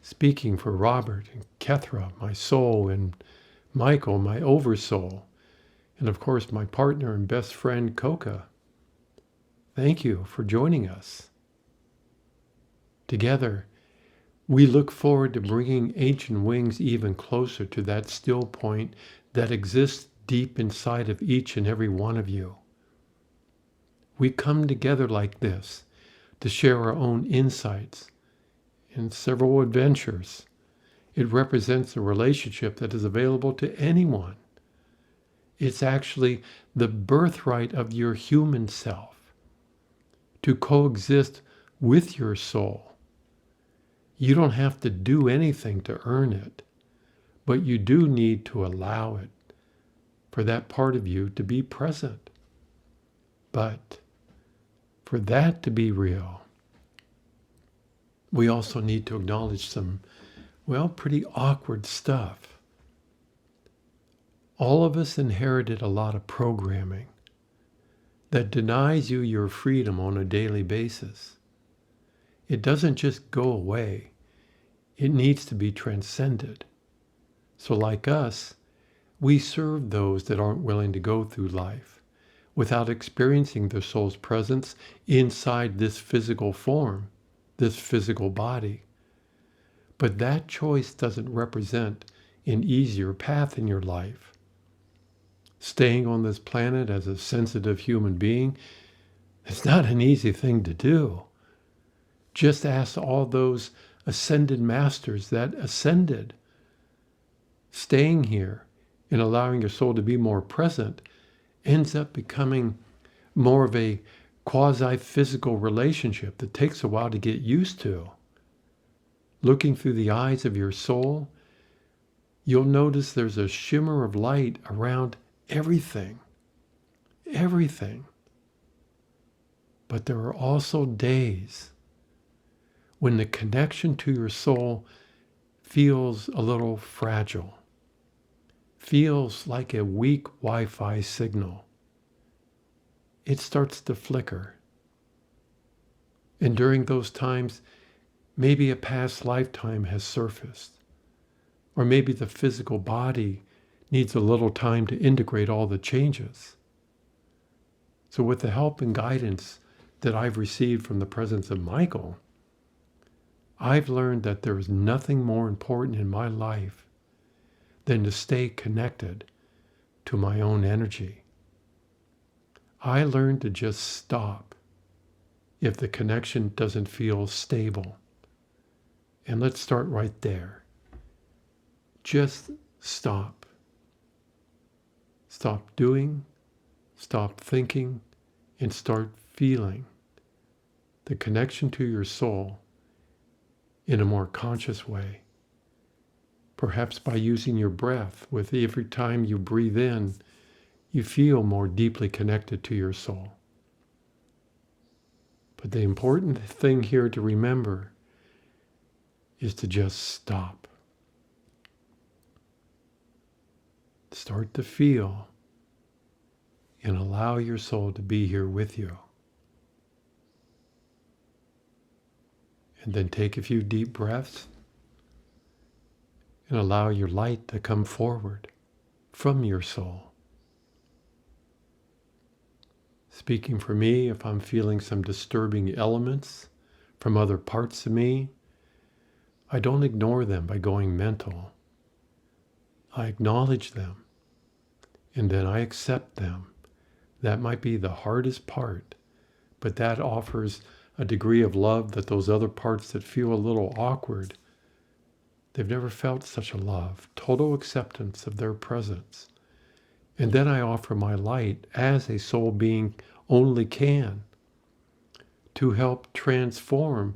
speaking for Robert and Kethra, my soul, and Michael, my oversoul, and of course my partner and best friend, Coca. Thank you for joining us. Together, we look forward to bringing Ancient Wings even closer to that still point that exists deep inside of each and every one of you. We come together like this to share our own insights and several adventures. It represents a relationship that is available to anyone. It's actually the birthright of your human self to coexist with your soul. You don't have to do anything to earn it, but you do need to allow it for that part of you to be present. But for that to be real, we also need to acknowledge some, pretty awkward stuff. All of us inherited a lot of programming that denies you your freedom on a daily basis. It doesn't just go away. It needs to be transcended. So like us, we serve those that aren't willing to go through life without experiencing their soul's presence inside this physical form, this physical body. But that choice doesn't represent an easier path in your life. Staying on this planet as a sensitive human being, it's not an easy thing to do. Just ask all those ascended masters that ascended. Staying here and allowing your soul to be more present ends up becoming more of a quasi-physical relationship that takes a while to get used to. Looking through the eyes of your soul, you'll notice there's a shimmer of light around everything. Everything. But there are also days when the connection to your soul feels a little fragile, feels like a weak Wi-Fi signal. It starts to flicker. And during those times, maybe a past lifetime has surfaced, or maybe the physical body needs a little time to integrate all the changes. So with the help and guidance that I've received from the presence of Michael, I've learned that there is nothing more important in my life than to stay connected to my own energy. I learned to just stop if the connection doesn't feel stable. And let's start right there. Just stop. Stop doing, stop thinking, and start feeling the connection to your soul in a more conscious way. Perhaps by using your breath. With every time you breathe in, you feel more deeply connected to your soul. But the important thing here to remember is to just stop. Start to feel and allow your soul to be here with you. And then take a few deep breaths and allow your light to come forward from your soul. Speaking for me, if I'm feeling some disturbing elements from other parts of me, I don't ignore them by going mental. I acknowledge them, and then I accept them. That might be the hardest part, but that offers a degree of love that those other parts that feel a little awkward, they've never felt such a love, total acceptance of their presence. And then I offer my light as a soul being only can to help transform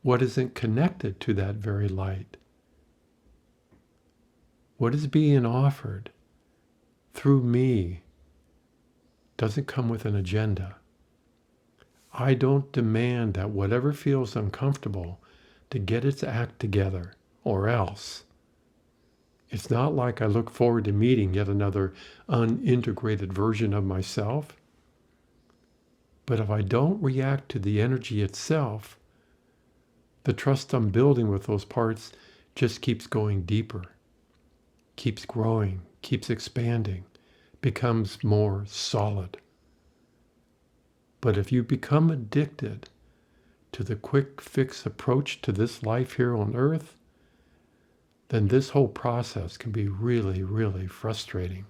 what isn't connected to that very light. What is being offered through me doesn't come with an agenda. I don't demand that whatever feels uncomfortable to get its act together, or else. It's not like I look forward to meeting yet another unintegrated version of myself. But if I don't react to the energy itself, the trust I'm building with those parts just keeps going deeper, keeps growing, keeps expanding, becomes more solid. But if you become addicted to the quick fix approach to this life here on earth, then this whole process can be really, really frustrating.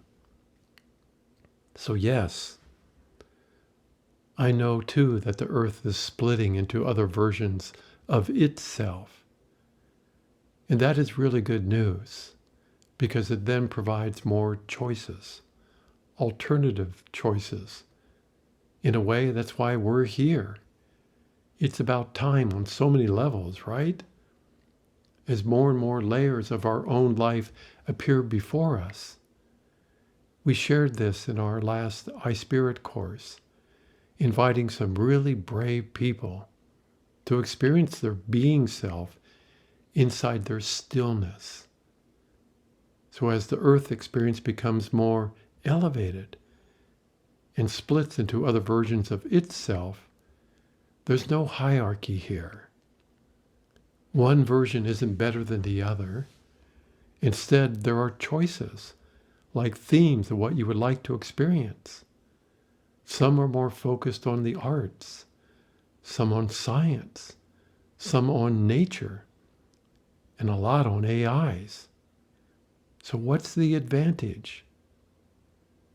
So yes, I know too that the earth is splitting into other versions of itself. And that is really good news, because it then provides more choices, alternative choices. In a way, that's why we're here. It's about time on so many levels, right? As more and more layers of our own life appear before us. We shared this in our last iSpirit course, inviting some really brave people to experience their being self inside their stillness. So as the earth experience becomes more elevated and splits into other versions of itself, there's no hierarchy here. One version isn't better than the other. Instead, there are choices, like themes of what you would like to experience. Some are more focused on the arts, some on science, some on nature, and a lot on AIs. So what's the advantage?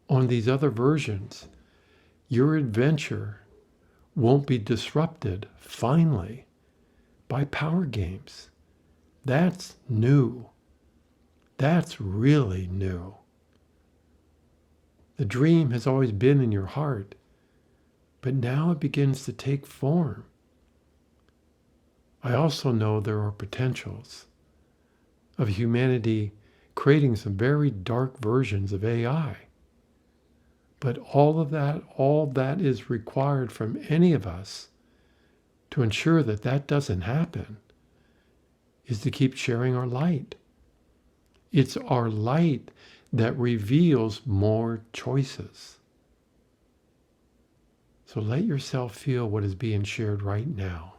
On these other versions, your adventure won't be disrupted, finally, by power games. That's new. That's really new. The dream has always been in your heart, but now it begins to take form. I also know there are potentials of humanity creating some very dark versions of AI. But all that is required from any of us to ensure that that doesn't happen is to keep sharing our light. It's our light that reveals more choices. So let yourself feel what is being shared right now.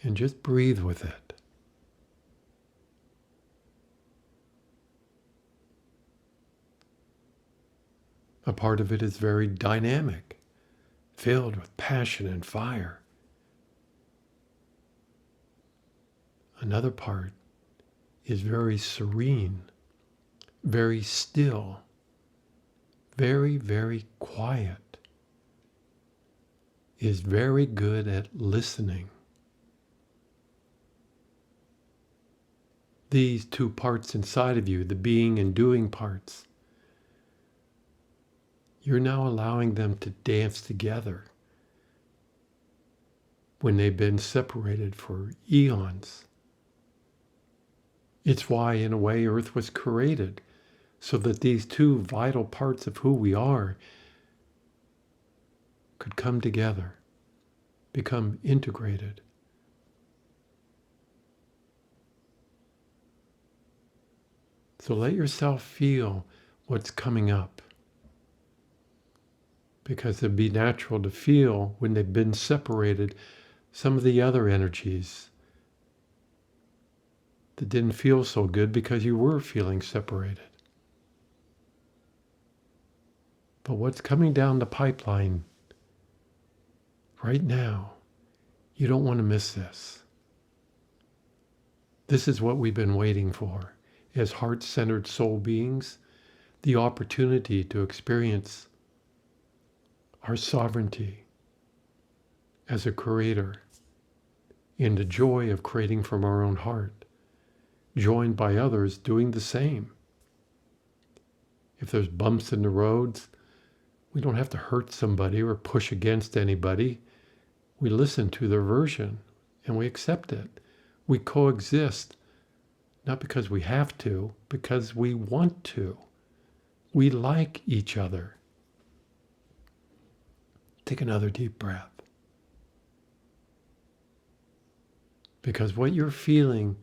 And just breathe with it. A part of it is very dynamic, filled with passion and fire. Another part is very serene, very still, very, very quiet, is very good at listening. These two parts inside of you, the being and doing parts, you're now allowing them to dance together when they've been separated for eons. It's why, in a way, Earth was created, so that these two vital parts of who we are could come together, become integrated. So let yourself feel what's coming up, because it'd be natural to feel, when they've been separated, some of the other energies that didn't feel so good because you were feeling separated. But what's coming down the pipeline right now, you don't want to miss this. This is what we've been waiting for as heart-centered soul beings, the opportunity to experience our sovereignty as a creator in the joy of creating from our own heart, joined by others doing the same. If there's bumps in the roads, we don't have to hurt somebody or push against anybody. We listen to their version and we accept it. We coexist, not because we have to, because we want to. We like each other. Take another deep breath. Because what you're feeling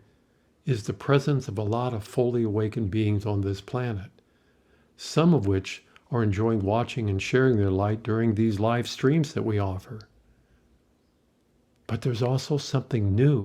is the presence of a lot of fully awakened beings on this planet, some of which or enjoying watching and sharing their light during these live streams that we offer. But there's also something new